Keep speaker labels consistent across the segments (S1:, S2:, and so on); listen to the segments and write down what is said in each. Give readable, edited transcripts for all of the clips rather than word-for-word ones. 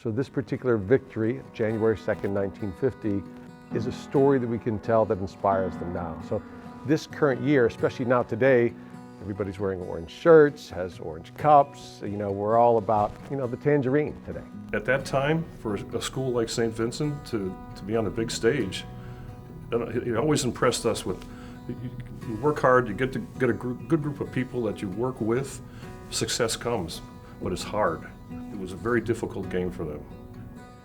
S1: So this particular victory, January 2nd, 1950, is a story that we can tell that inspires them now. So this current year, especially now today, everybody's wearing orange shirts, has orange cups. You know, we're all about, the tangerine today.
S2: At that time, for a school like Saint Vincent to be on the big stage, it always impressed us with, you work hard, you get a good group of people that you work with, success comes, but it's hard. It was a very difficult game for them.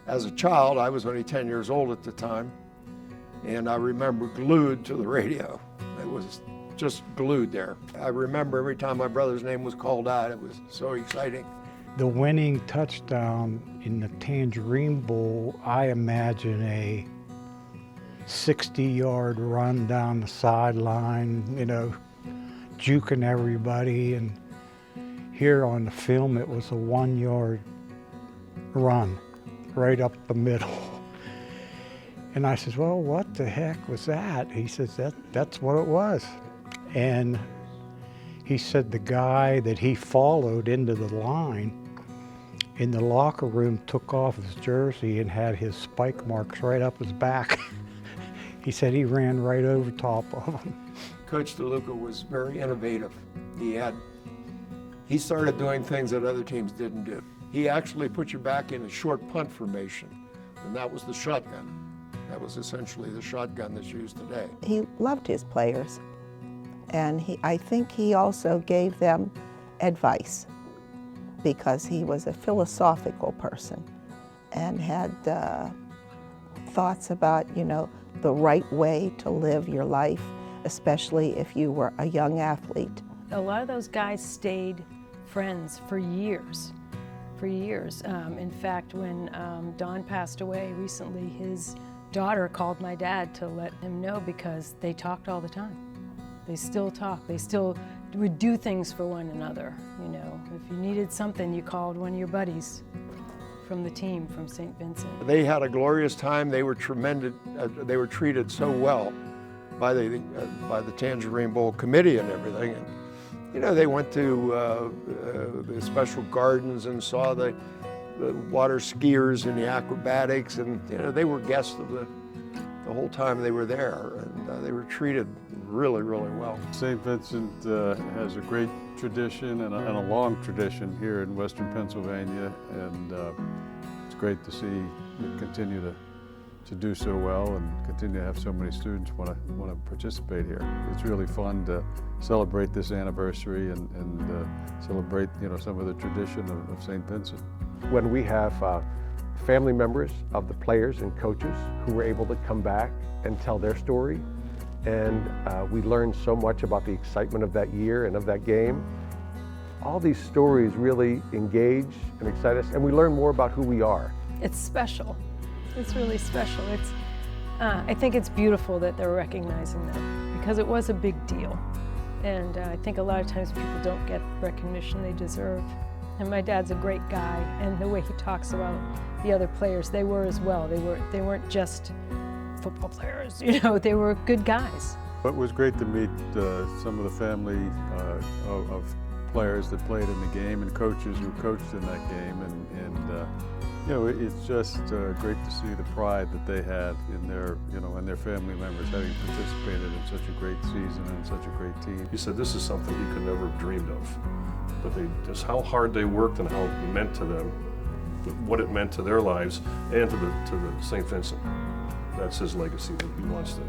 S3: As a child, I was only 10 years old at the time, and I remember glued to the radio. It was just glued there. I remember every time my brother's name was called out, it was so exciting.
S4: The winning touchdown in the Tangerine Bowl, I imagine a 60-yard run down the sideline, juking everybody. And here on the film, it was a 1-yard run right up the middle. And I said, well, what the heck was that? He says, that's what it was. And he said the guy that he followed into the line in the locker room took off his jersey and had his spike marks right up his back. He said he ran right over top of him.
S3: Coach DeLuca was very innovative. He started doing things that other teams didn't do. He actually put you back in a short punt formation, and that was the shotgun. That was essentially the shotgun that's used today.
S5: He loved his players, and I think he also gave them advice because he was a philosophical person and had thoughts about, the right way to live your life, especially if you were a young athlete.
S6: A lot of those guys stayed friends for years. In fact, when Don passed away recently, his daughter called my dad to let him know because they talked all the time. They still talk. They still would do things for one another. If you needed something, you called one of your buddies from the team from Saint Vincent.
S3: They had a glorious time. They were tremendous. They were treated so well by the Tangerine Bowl committee and everything. And, they went to the special gardens and saw the water skiers and the acrobatics, and they were guests of the whole time they were there, and they were treated really, really well.
S7: Saint Vincent has a great tradition and a long tradition here in Western Pennsylvania, and it's great to see it continue to do so well and continue to have so many students want to participate here. It's really fun to celebrate this anniversary and celebrate some of the tradition of Saint Vincent.
S1: When we have family members of the players and coaches who were able to come back and tell their story, and we learned so much about the excitement of that year and of that game. All these stories really engage and excite us, and we learn more about who we are.
S6: It's special. It's really special. I think it's beautiful that they're recognizing them because it was a big deal. And I think a lot of times people don't get recognition they deserve. And my dad's a great guy, and the way he talks about the other players, they were as well. They weren't just football players, they were good guys.
S7: It was great to meet some of the family of players that played in the game and coaches who coached in that game, and it's just great to see the pride that they had in their, and their family members having participated in such a great season and such a great team.
S2: He said this is something he could never have dreamed of, but just how hard they worked and how it meant to them, what it meant to their lives and to the St. Vincent. That's his legacy that he wants to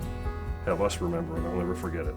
S2: have us remember, and I'll never forget it.